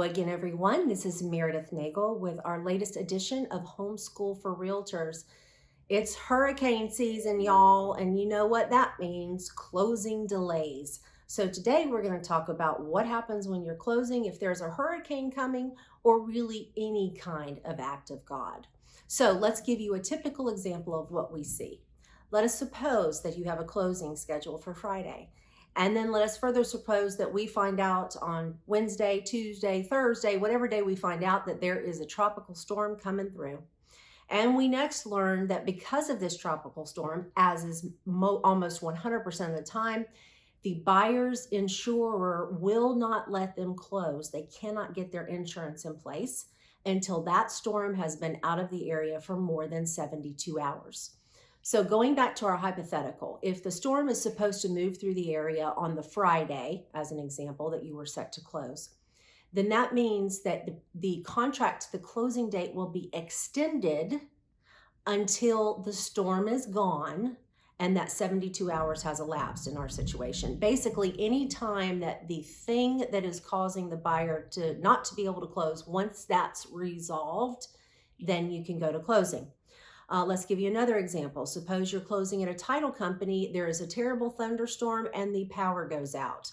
again, everyone. This is Merideth Nagel with our latest edition of Homeschool for Realtors. It's hurricane season, y'all, and you know what that means, closing delays. So today we're going to talk about what happens when you're closing, if there's a hurricane coming, or really any kind of act of God. So let's give you a typical example of what we see. Let us suppose that you have a closing scheduled for Friday. And then let us further suppose that we find out on Wednesday, Tuesday, Thursday, whatever day we find out that there is a tropical storm coming through. And we next learn that because of this tropical storm, as is almost 100% of the time, the buyer's insurer will not let them close. They cannot get their insurance in place until that storm has been out of the area for more than 72 hours. So going back to our hypothetical, if the storm is supposed to move through the area on the Friday, as an example, that you were set to close, then that means that the contract, the closing date will be extended until the storm is gone and that 72 hours has elapsed in our situation. Basically, any time that the thing that is causing the buyer to not to be able to close, once that's resolved, then you can go to closing. Let's give you another example. Suppose you're closing at a title company, there is a terrible thunderstorm and the power goes out.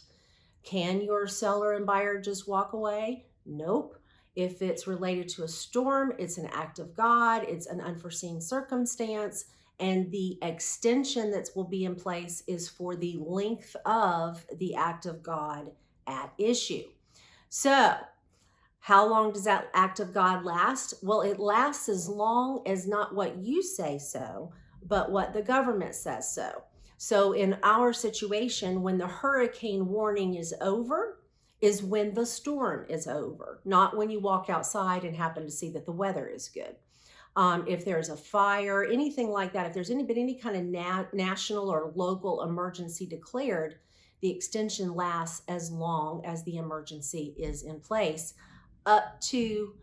Can your seller and buyer just walk away? Nope. If it's related to a storm, it's an act of God, it's an unforeseen circumstance, and the extension that will be in place is for the length of the act of God at issue. So, how long does that act of God last? Well, it lasts as long as not what you say so, but what the government says so. So in our situation, when the hurricane warning is over, is when the storm is over, not when you walk outside and happen to see that the weather is good. If there's a fire, anything like that, if there's been any kind of national or local emergency declared, the extension lasts as long as the emergency is in place, up to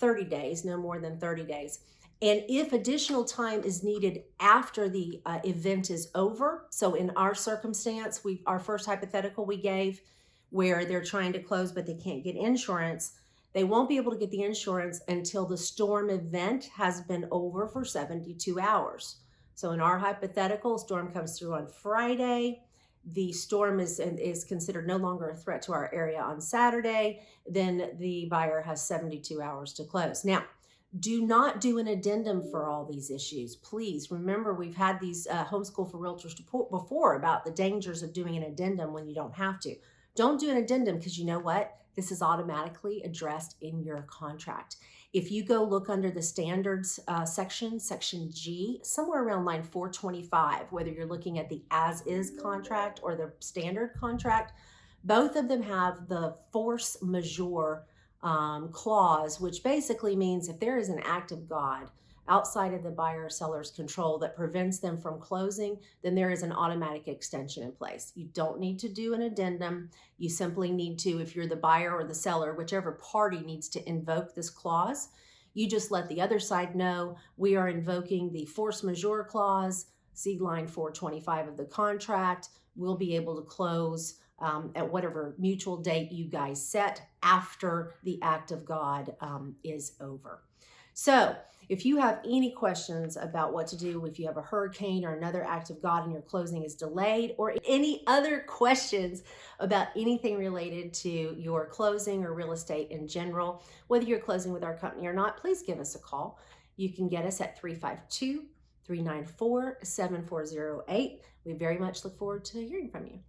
30 days, no more than 30 days. And if additional time is needed after the event is over, so in our circumstance, our first hypothetical we gave where they're trying to close but they can't get insurance, they won't be able to get the insurance until the storm event has been over for 72 hours. So in our hypothetical, storm comes through on Friday, the storm is considered no longer a threat to our area on Saturday, then the buyer has 72 hours to close. Now, do not do an addendum for all these issues. Please remember, we've had these Homeschool for Realtors before about the dangers of doing an addendum when you don't have to. Don't do an addendum because you know what? This is automatically addressed in your contract. If you go look under the standards section G, somewhere around line 425, whether you're looking at the as-is contract or the standard contract, both of them have the force majeure clause, which basically means if there is an act of God outside of the buyer or seller's control that prevents them from closing, then there is an automatic extension in place. You don't need to do an addendum. You simply need to, if you're the buyer or the seller, whichever party needs to invoke this clause, you just let the other side know we are invoking the force majeure clause, see line 425 of the contract. We'll be able to close at whatever mutual date you guys set after the act of God is over. So if you have any questions about what to do if you have a hurricane or another act of God and your closing is delayed, or any other questions about anything related to your closing or real estate in general, whether you're closing with our company or not, please give us a call. You can get us at 352-394-7408. We very much look forward to hearing from you.